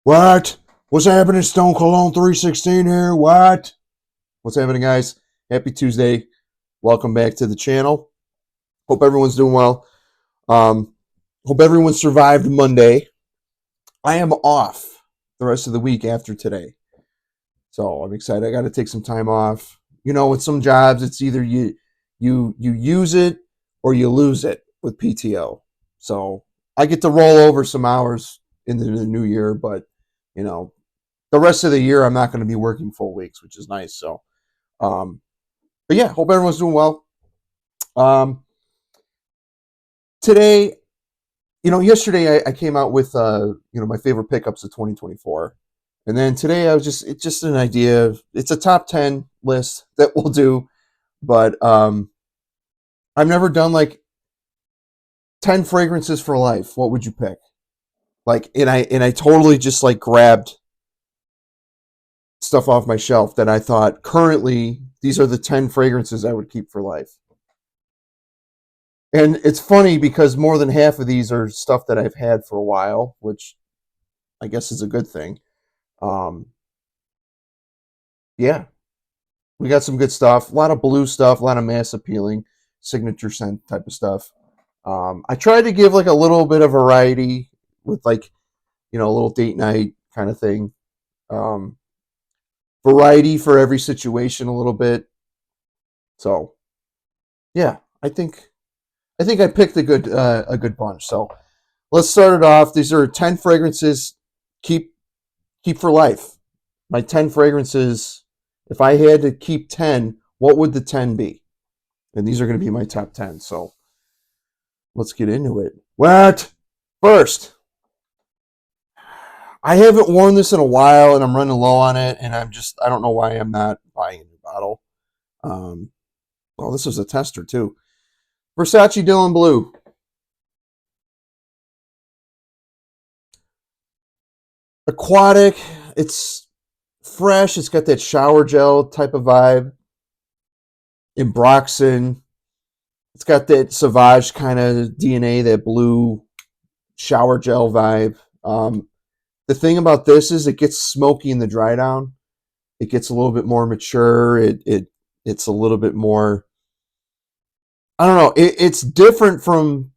What? What's happening? Stone Cologne 316 here. What? What's happening, guys? Happy Tuesday. Welcome back to the channel. Hope everyone's doing well. Hope everyone survived Monday. I am off the rest of the week after today. So I'm excited. I got to take some time off. You know, with some jobs, it's either you use it or you lose it with PTO. So I get to roll over some hours into the new year, but you know, the rest of the year I'm not going to be working full weeks, which is nice. So, but yeah, hope everyone's doing well. Today, yesterday I came out with my favorite pickups of 2024, and then today it's just an idea. It's a top 10 list that we'll do, but I've never done like 10 fragrances for life. What would you pick? Like, and I totally just like grabbed stuff off my shelf that I thought currently these are the 10 fragrances I would keep for life. And it's funny because more than half of these are stuff that I've had for a while, which I guess is a good thing. Yeah, we got some good stuff. A lot of blue stuff, a lot of mass appealing, signature scent type of stuff. I tried to give like a little bit of variety with like, a little date night kind of thing. Variety for every situation a little bit. So, yeah, I think I picked a good bunch. So let's start it off. These are 10 fragrances keep for life. My 10 fragrances. If I had to keep 10, what would the 10 be? And these are going to be my top 10. So let's get into it. What? First, I haven't worn this in a while, and I'm running low on it, and I don't know why I'm not buying a new bottle. Well, this was a tester too. Versace Bleu. Aquatic. It's fresh. It's got that shower gel type of vibe. Embroxin. It's got that Sauvage kind of DNA, that blue shower gel vibe. The thing about this is it gets smoky in the dry down. It gets a little bit more mature. It's a little bit more, I don't know. It's different from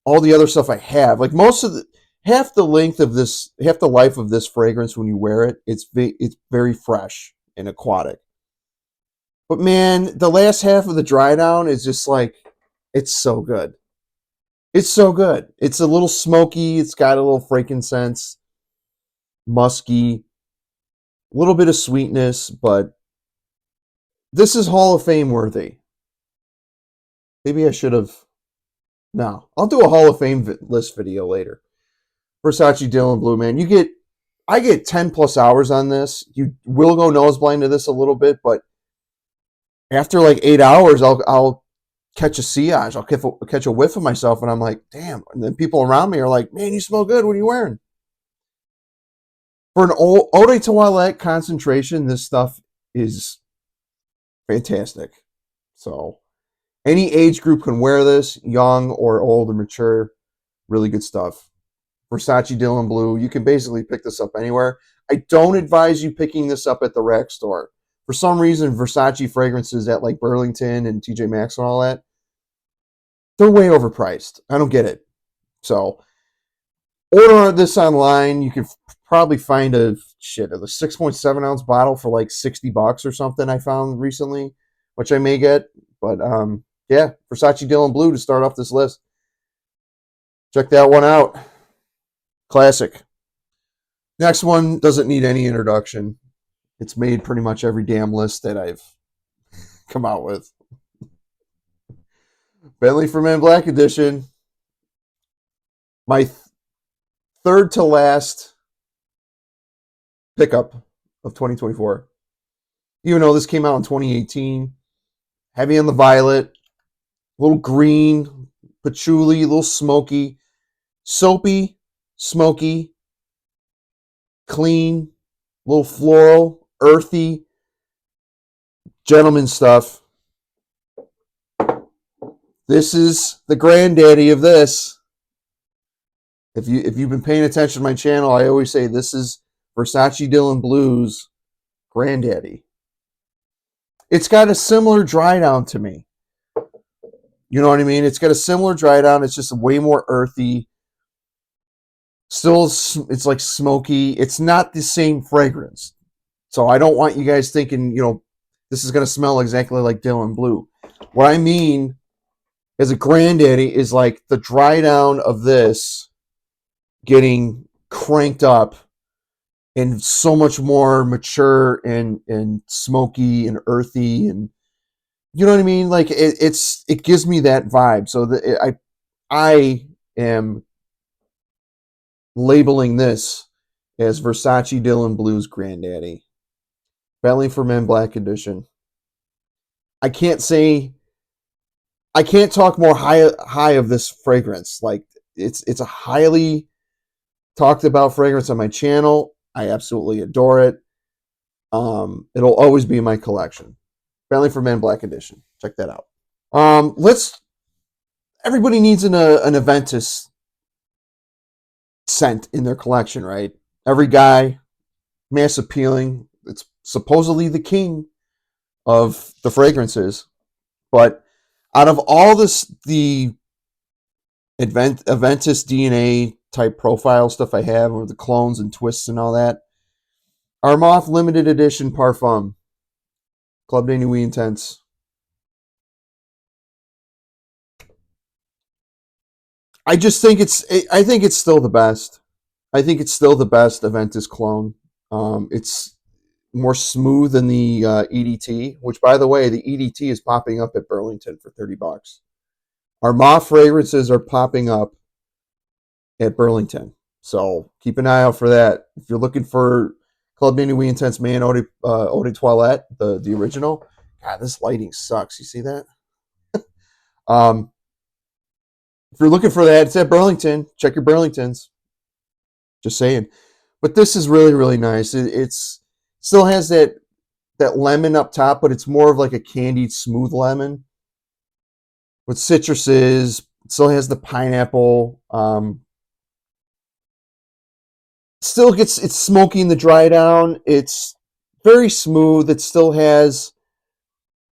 all the other stuff I have. Like half the life of this fragrance when you wear it, it's very fresh and aquatic. But man, the last half of the dry down is just like, it's so good. It's so good. It's a little smoky. It's got a little frankincense, musky, a little bit of sweetness, but this is Hall of Fame worthy. Maybe I should have. No, I'll do a Hall of Fame list video later. Versace Bleu, man. I get 10 plus hours on this. You will go nose blind to this a little bit, but after like 8 hours, I'll catch a sillage. I'll catch a whiff of myself, and I'm like, damn. And then people around me are like, man, you smell good. What are you wearing? For an eau de toilette concentration, this stuff is fantastic. So any age group can wear this, young or old or mature. Really good stuff. Versace Bleu. You can basically pick this up anywhere. I don't advise you picking this up at the rack store. For some reason, Versace fragrances at like Burlington and TJ Maxx and all that, they're way overpriced. I don't get it. So order this online. You can probably find a 6.7 ounce bottle for like $60 or something. I found recently, which I may get. But yeah, Versace Bleu to start off this list. Check that one out. Classic. Next one doesn't need any introduction. It's made pretty much every damn list that I've come out with. Bentley for Men Black Edition. My third to last pickup of 2024. Even though this came out in 2018. Heavy on the violet. A little green. Patchouli. A little smoky. Soapy. Smoky. Clean. A little floral. Earthy. Gentleman stuff. This is the granddaddy of this. If you've been paying attention to my channel, I always say this is Versace Dylan Blue's granddaddy. It's got a similar dry down to me. You know what I mean? It's got a similar dry down. It's just way more earthy. Still, it's like smoky. It's not the same fragrance. So I don't want you guys thinking, this is going to smell exactly like Dylan Blue. What I mean as a granddaddy is like the dry down of this getting cranked up and so much more mature and smoky and earthy, and you know what I mean? Like it gives me that vibe. So I am labeling this as Versace Dylan Blue's granddaddy. Bentley for Men Black Edition. I can't talk more high of this fragrance. Like it's a highly talked about fragrance on my channel. I absolutely adore it. It'll always be in my collection. Bentley for Men Black Edition. Check that out. Everybody needs an Aventus scent in their collection, right? Every guy, mass appealing. It's supposedly the king of the fragrances. But out of all the Aventus DNA type profile stuff I have, or the clones and twists and all that, Armaf limited edition Parfum, Club de Nuit Intense. I think it's still the best. I think it's still the best Aventus clone. It's more smooth than the EDT, which, by the way, the EDT is popping up at Burlington for $30. Armaf fragrances are popping up at Burlington, so keep an eye out for that. If you're looking for Club de Nuit Intense Man Eau de Toilette, the original. God, this lighting sucks. You see that? If you're looking for that, it's at Burlington. Check your Burlingtons. Just saying. But this is really, really nice. It's still has that lemon up top, but it's more of like a candied smooth lemon with citruses. It still has the pineapple. Still it's smoky in the dry down. It's very smooth.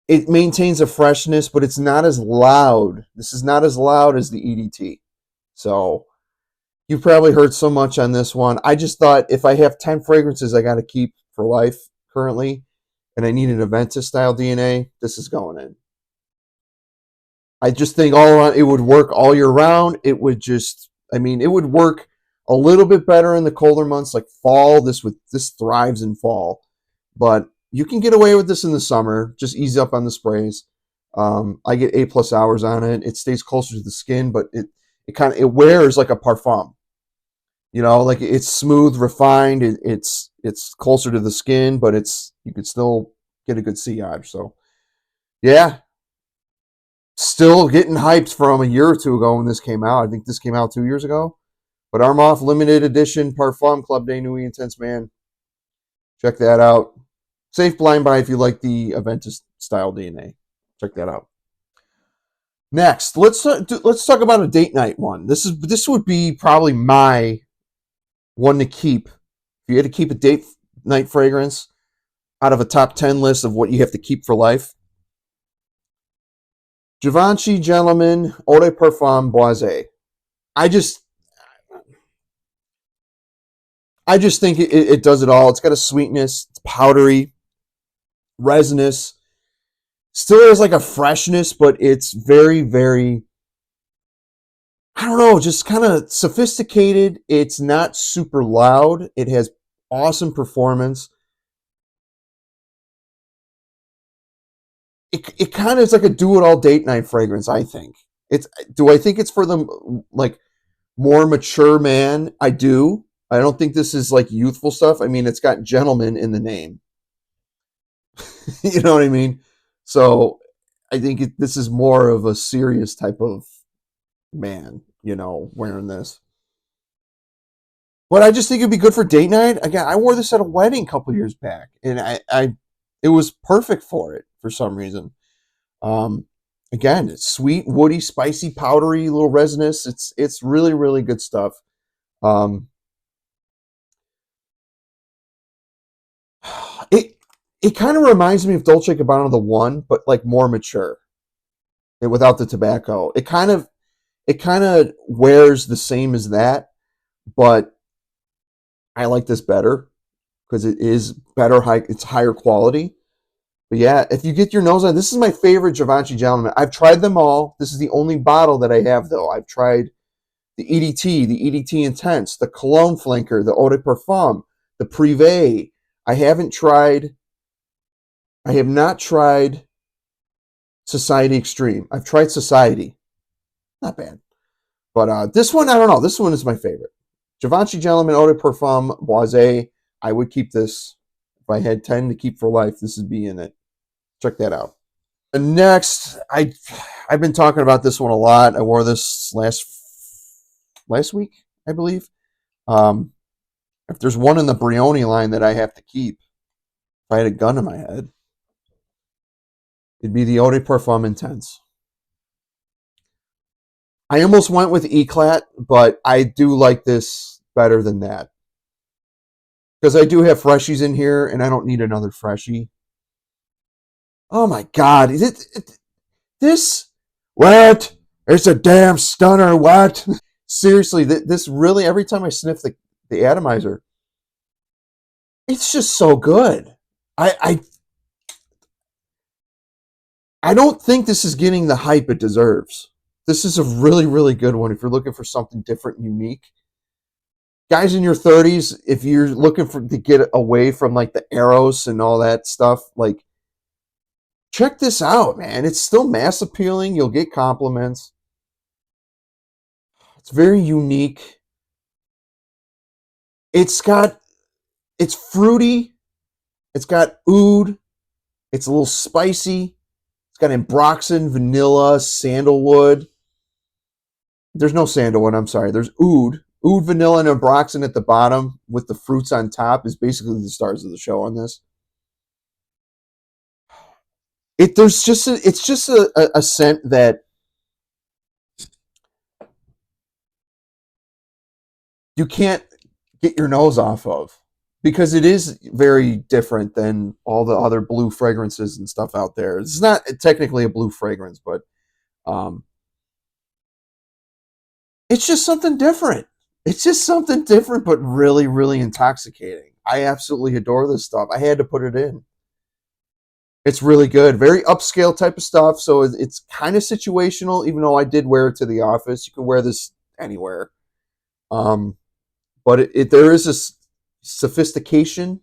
It maintains a freshness, but it's not as loud. This is not as loud as the EDT. So you've probably heard so much on this one. I just thought if I have 10 fragrances I got to keep for life currently, and I need an Aventus style DNA, this is going in. I just think all around it would work all year round. It would work a little bit better in the colder months like fall. This thrives in fall, but you can get away with this in the summer. Just ease up on the sprays. I get 8+ hours on it. It stays closer to the skin, but it wears like a parfum. Like it's smooth, refined. It's closer to the skin, but you could still get a good sillage. So yeah, still getting hyped from a year or two ago when this came out. I think this came out 2 years ago. But Armaf limited edition Parfum Club de Nuit Intense Man. Check that out. Safe blind buy if you like the Aventus style DNA. Check that out. Next, let's talk about a date night one. This would be probably my one to keep. If you had to keep a date night fragrance out of a top 10 list of what you have to keep for life, Javoni Gentleman Eau Parfum Boise. I just think it does it all. It's got a sweetness. It's powdery, resinous. Still has like a freshness, but it's very, very, I don't know, just kind of sophisticated. It's not super loud. It has awesome performance. It kind of is like a do-it-all date night fragrance, I think. Do I think it's for the like more mature man? I do. I don't think this is like youthful stuff. I mean, it's got gentleman in the name. You know what I mean? So I think this is more of a serious type of man, wearing this. But I just think it'd be good for date night. Again, I wore this at a wedding a couple years back, and it was perfect for it for some reason. Again, it's sweet, woody, spicy, powdery, little resinous. It's really, really good stuff. It kind of reminds me of Dolce & Gabbana the one, but like more mature, without the tobacco. It kind of wears the same as that, but I like this better because it is better. It's higher quality. But yeah, if you get your nose on, this is my favorite Givenchy Gentleman. I've tried them all. This is the only bottle that I have, though. I've tried the EDT, the EDT Intense, the Cologne Flanker, the Eau de Parfum, the Privé. I have not tried Society Extreme. I've tried Society. Not bad. But this one, I don't know. This one is my favorite. Givenchy Gentleman Eau de Parfum Boise. I would keep this. If I had 10 to keep for life, this would be in it. Check that out. And next, I've been talking about this one a lot. I wore this last week, I believe. If there's one in the Brioni line that I have to keep, if I had a gun in my head, it'd be the Eau de Parfum Intense. I almost went with Eclat, but I do like this better than that. Because I do have freshies in here, and I don't need another freshie. Oh my God. This, what? It's a damn stunner, what? Seriously, this really, every time I sniff the atomizer, it's just so good. I don't think this is getting the hype it deserves. This is a really, really good one if you're looking for something different and unique. Guys in your 30s, if you're looking to get away from like the Eros and all that stuff, like, check this out, man. It's still mass appealing. You'll get compliments. It's very unique. It's fruity. It's got oud. It's a little spicy. It's got ambroxan, vanilla, sandalwood. There's no sandalwood, I'm sorry. There's oud. Oud, vanilla, and ambroxan at the bottom with the fruits on top is basically the stars of the show on this. It's just a scent that you can't get your nose off of because it is very different than all the other blue fragrances and stuff out there. It's not technically a blue fragrance, but it's just something different. It's just something different, but really, really intoxicating. I absolutely adore this stuff. I had to put it in. It's really good. Very upscale type of stuff. So it's kind of situational, even though I did wear it to the office. You can wear this anywhere. But there is a sophistication,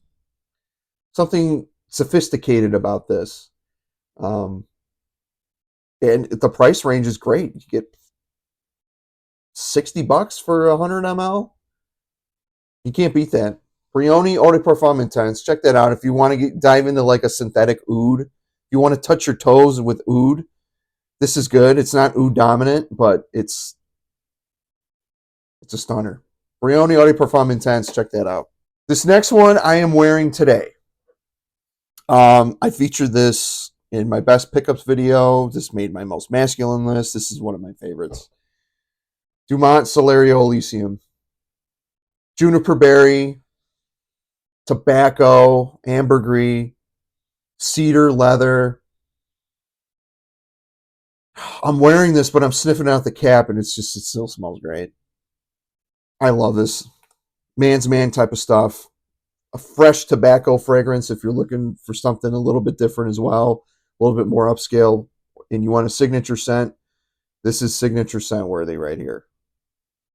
something sophisticated about this. And the price range is great. You get $60 for 100 ml. You can't beat that. Brioni Eau de Parfum Intense. Check that out if you want to dive into like a synthetic oud. If you want to touch your toes with oud, this is good. It's not oud dominant, but it's a stunner. Brioni Eau de Parfum Intense. Check that out. This next one I am wearing today. I featured this in my best pickups video. This made my most masculine list. This is one of my favorites. Dumont Salario Elysium. Juniper berry, tobacco, ambergris, cedar leather. I'm wearing this, but I'm sniffing out the cap, and it still smells great. I love this. Man's man type of stuff. A fresh tobacco fragrance if you're looking for something a little bit different as well, a little bit more upscale, and you want a signature scent. This is signature scent worthy right here.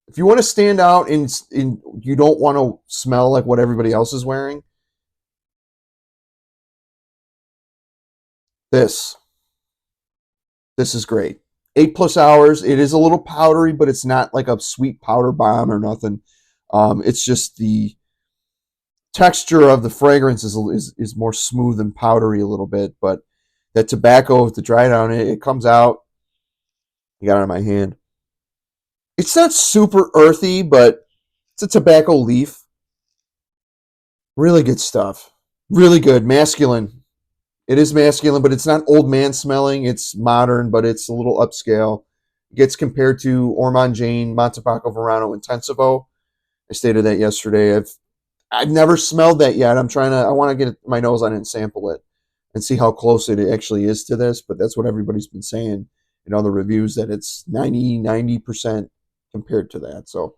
If you want to stand out and you don't want to smell like what everybody else is wearing, this is great. 8+ hours. It is a little powdery, but it's not like a sweet powder bomb or nothing. It's just the texture of the fragrance is more smooth and powdery a little bit, but that tobacco with the dry down, it comes out. You got it in my hand. It's not super earthy, but it's a tobacco leaf. Really good stuff. Really good. Masculine. It is masculine, but it's not old man smelling. It's modern, but it's a little upscale. It gets compared to Ormond Jane Montepasco Verano Intensivo. I stated that yesterday. I've never smelled that yet. I want to get my nose on it and sample it and see how close it actually is to this. But that's what everybody's been saying in other reviews, that it's 90% compared to that. So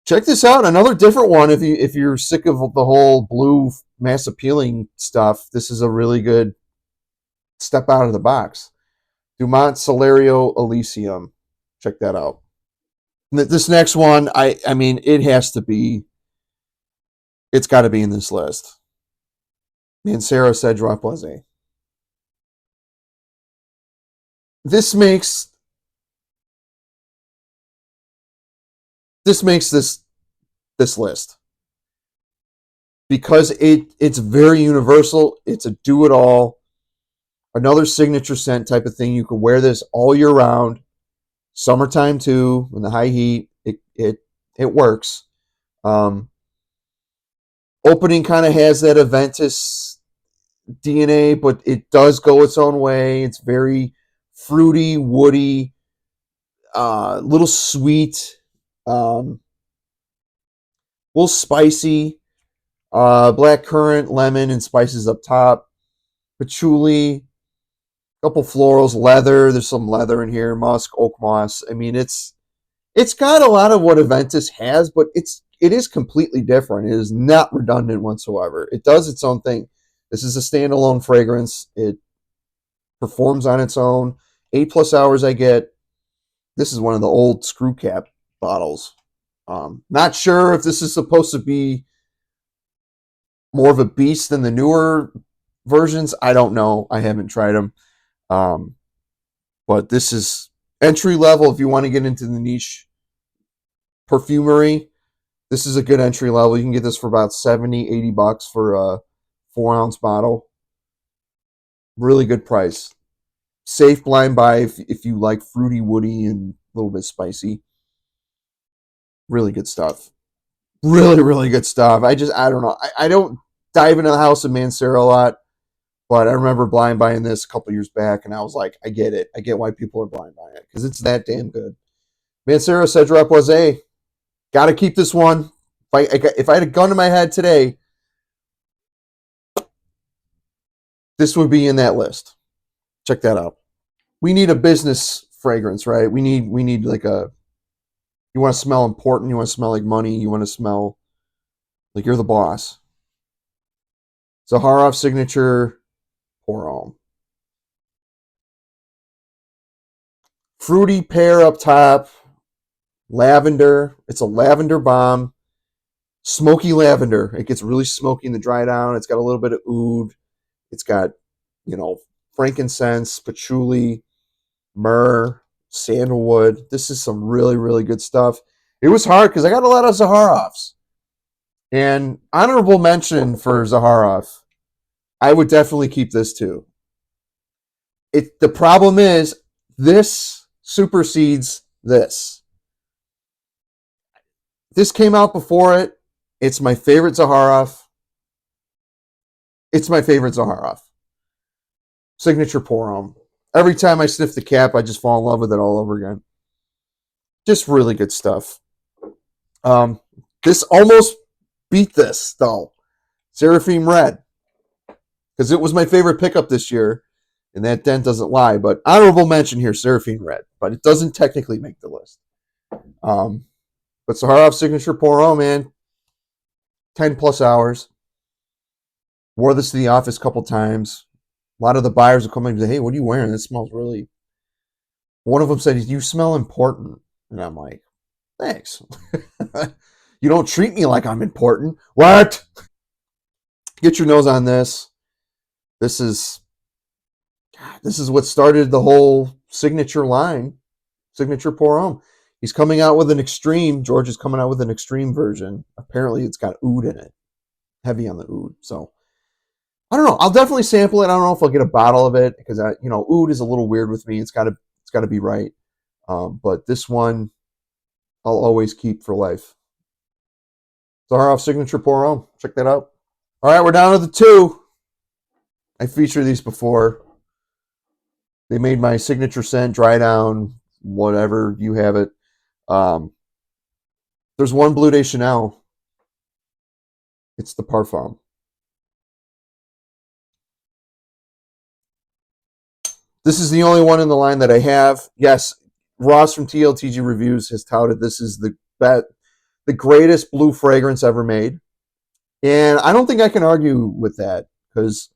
check this out. Another different one. If you're sick of the whole blue mass appealing stuff, this is a really good step out of the box. Dumont Salario Elysium. Check that out. This next one, I mean, it has to be. It's got to be in this list. Mancera Cedrat Boise. This makes this list because it's very universal. It's a do it all. Another signature scent type of thing. You can wear this all year round. Summertime too, in the high heat, it works. Opening kind of has that Aventus DNA, but it does go its own way. It's very fruity, woody, little sweet, little spicy. Black currant, lemon, and spices up top. Patchouli, couple florals, leather. There's some leather in here, musk, oak moss. I mean, it's got a lot of what Aventus has, but it is completely different. It is not redundant whatsoever. It does its own thing. This is a standalone fragrance. It performs on its own. 8+ hours I get. This is one of the old screw cap bottles. Not sure if this is supposed to be more of a beast than the newer versions. I don't know. I haven't tried them. But this is entry level if you want to get into the niche perfumery. This is a good entry level. You can get this for about $70-$80 for a 4-ounce bottle. Really good price. Safe blind buy if you like fruity, woody, and a little bit spicy. Really good stuff. Really, really good stuff. I don't know. I don't dive into the house of Mancera a lot, but I remember blind buying this a couple years back, and I was like, I get it. I get why people are blind buying it because it's that damn good. Mancera Cedrat Boise. Got to keep this one. If I had a gun to my head today, this would be in that list. Check that out. We need a business fragrance, right? We need like a. You want to smell important. You want to smell like money. You want to smell like you're the boss. Zaharoff Signature Pour Homme. Fruity pear up top. Lavender. It's a lavender bomb. Smoky lavender. It gets really smoky in the dry down. It's got a little bit of oud. It's got, frankincense, patchouli, myrrh, sandalwood. This is some really, really good stuff. It was hard because I got a lot of Zaharoffs. And honorable mention for Zaharoff. I would definitely keep this too. The problem is this supersedes this. This came out before it. It's my favorite Zaharoff. It's my favorite Zaharoff. Signature Pour Homme. Every time I sniff the cap, I just fall in love with it all over again. Just really good stuff. This almost beat this, though. Seraphim Red. Because it was my favorite pickup this year. And that dent doesn't lie. But honorable mention here, Seraphim Red. But it doesn't technically make the list. But Zaharoff Signature Pour Homme, man. 10+ hours. Wore this to the office a couple times. A lot of the buyers will come in and say, hey, what are you wearing? This smells really... One of them said, you smell important. And I'm like, thanks. You don't treat me like I'm important. What? Get your nose on this. This is what started the whole signature line. Signature Pour Homme. He's coming out with an extreme. George is coming out with an extreme version. Apparently it's got oud in it. Heavy on the oud. So I don't know. I'll definitely sample it. I don't know if I'll get a bottle of it because oud is a little weird with me. It's got to be right. But this one, I'll always keep for life. Zaharoff Signature Pour Homme. Check that out. All right, we're down to the 2. I featured these before. They made my signature scent dry down, whatever you have it. There's one Bleu de Chanel. It's the Parfum. This is the only one in the line that I have. Yes, Ross from TLTG Reviews has touted this is the greatest blue fragrance ever made. And I don't think I can argue with that because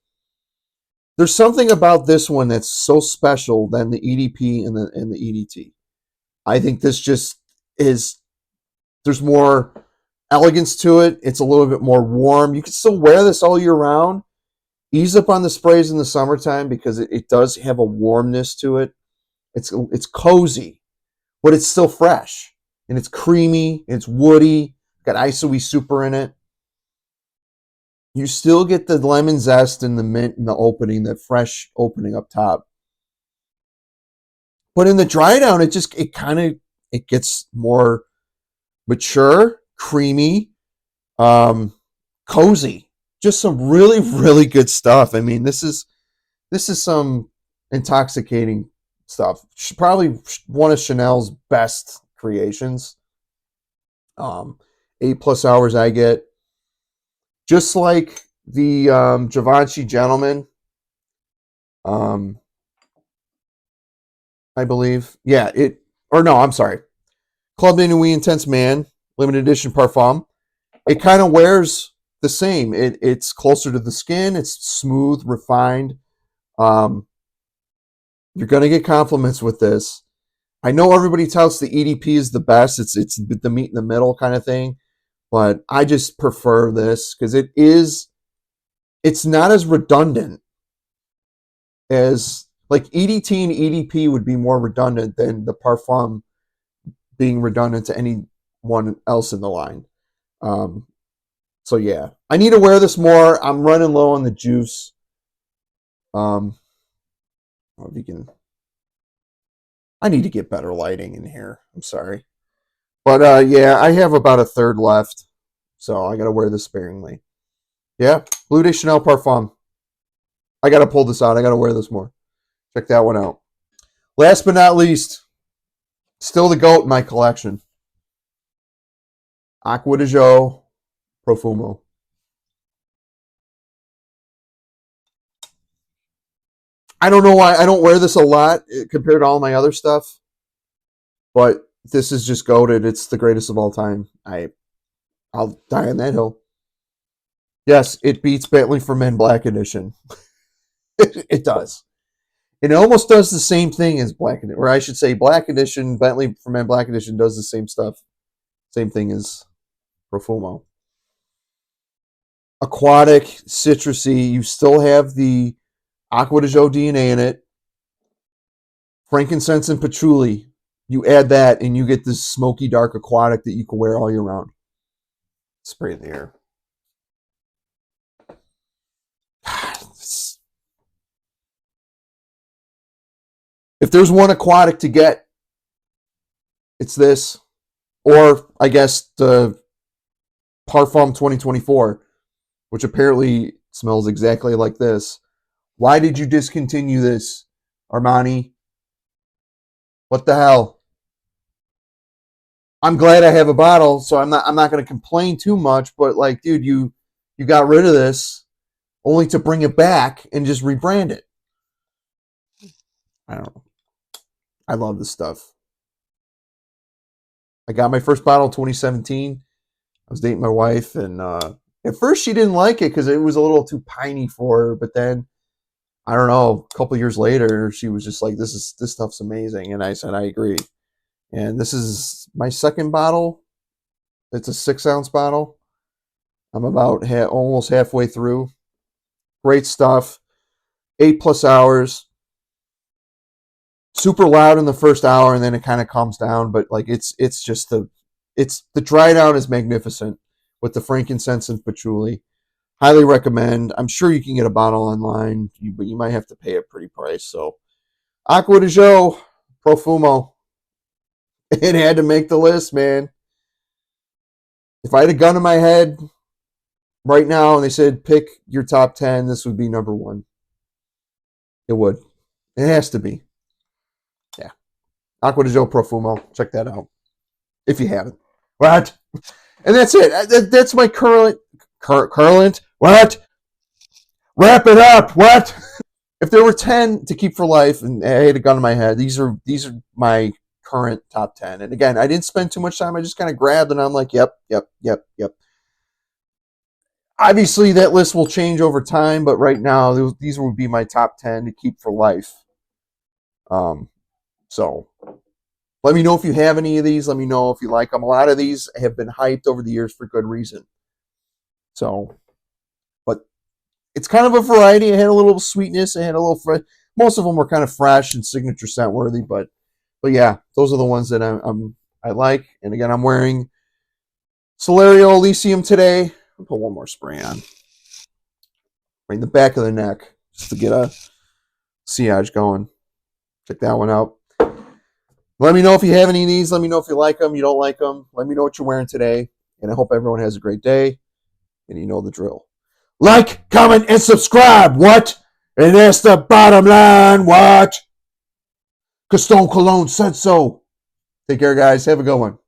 there's something about this one that's so special than the EDP and the EDT. I think this just is, there's more elegance to it. It's a little bit more warm. You can still wear this all year round. Ease up on the sprays in the summertime because it does have a warmness to it. It's cozy, but it's still fresh. And it's creamy, it's woody, got isoe super in it. You still get the lemon zest and the mint in the opening, the fresh opening up top. But in the dry down, it gets more mature, creamy, cozy. Just some really, really good stuff. I mean, this is some intoxicating stuff. Probably one of Chanel's best creations. 8+ hours I get. Just like the Givenchy Gentleman, I believe. Yeah, I'm sorry. Club de Nuit Intense Man, limited edition Parfum. It kind of wears the same. It's closer to the skin. It's smooth, refined. You're going to get compliments with this. I know everybody touts the EDP is the best. It's the meat in the middle kind of thing. But I just prefer this because it's not as redundant as, like, EDT and EDP would be more redundant than the Parfum being redundant to anyone else in the line. So yeah, I need to wear this more. I'm running low on the juice. If you can, I need to get better lighting in here. I'm sorry, but yeah, I have about a third left, so I got to wear this sparingly. Yeah, Bleu de Chanel Parfum. I got to pull this out. I got to wear this more. Check that one out. Last but not least, still the GOAT in my collection. Acqua di Gio Profumo. I don't know why I don't wear this a lot compared to all my other stuff, but this is just goated. It's the greatest of all time. I'll die on that hill. Yes, it beats Bentley for Men Black Edition. It does. It almost does the same thing as Black Edition, or I should say Black Edition, Bentley for Men Black Edition does the same stuff. Same thing as Profumo. Aquatic, citrusy. You still have the Acqua di Gio DNA in it. Frankincense and patchouli. You add that and you get this smoky dark aquatic that you can wear all year round. Spray in the air. If there's one aquatic to get, it's this. Or, I guess, the Parfum 2024, which apparently smells exactly like this. Why did you discontinue this, Armani? What the hell? I'm glad I have a bottle, so I'm not going to complain too much, but, like, dude, you got rid of this only to bring it back and just rebrand it. I don't know. I love this stuff. I got my first bottle in 2017. I was dating my wife, and at first she didn't like it because it was a little too piney for her. But then, I don't know, a couple years later, she was just like, "This stuff's amazing," and I said, "I agree." And this is my second bottle. It's a 6-ounce bottle. I'm about almost halfway through. Great stuff. 8+ hours. Super loud in the first hour, and then it kind of calms down. But like it's the dry down is magnificent with the frankincense and patchouli. Highly recommend. I'm sure you can get a bottle online, but you might have to pay a pretty price. So, Acqua di Gio Profumo. It had to make the list, man. If I had a gun in my head right now and they said pick your top 10, this would be number 1. It would. It has to be. Yeah. Acqua di Gio Profumo. Check that out if you haven't. What? And that's it. That's my current Current? What? Wrap it up. What? If there were 10 to keep for life and I had a gun in my head, these are my current top 10. And again, I didn't spend too much time. I just kind of grabbed and I'm like, yep. Obviously, that list will change over time, but right now, these would be my top 10 to keep for life. So let me know if you have any of these. Let me know if you like them. A lot of these have been hyped over the years for good reason. So, but it's kind of a variety. It had a little sweetness. It had a little most of them were kind of fresh and signature scent worthy, but yeah, those are the ones that I like. And again, I'm wearing Celerio Elysium today. I'll put one more spray on. Right in the back of the neck, just to get a sillage going. Check that one out. Let me know if you have any of these. Let me know if you like them, you don't like them. Let me know what you're wearing today. And I hope everyone has a great day. And you know the drill. Like, comment, and subscribe. What? And that's the bottom line. What? Cologne said so. Take care, guys. Have a good one.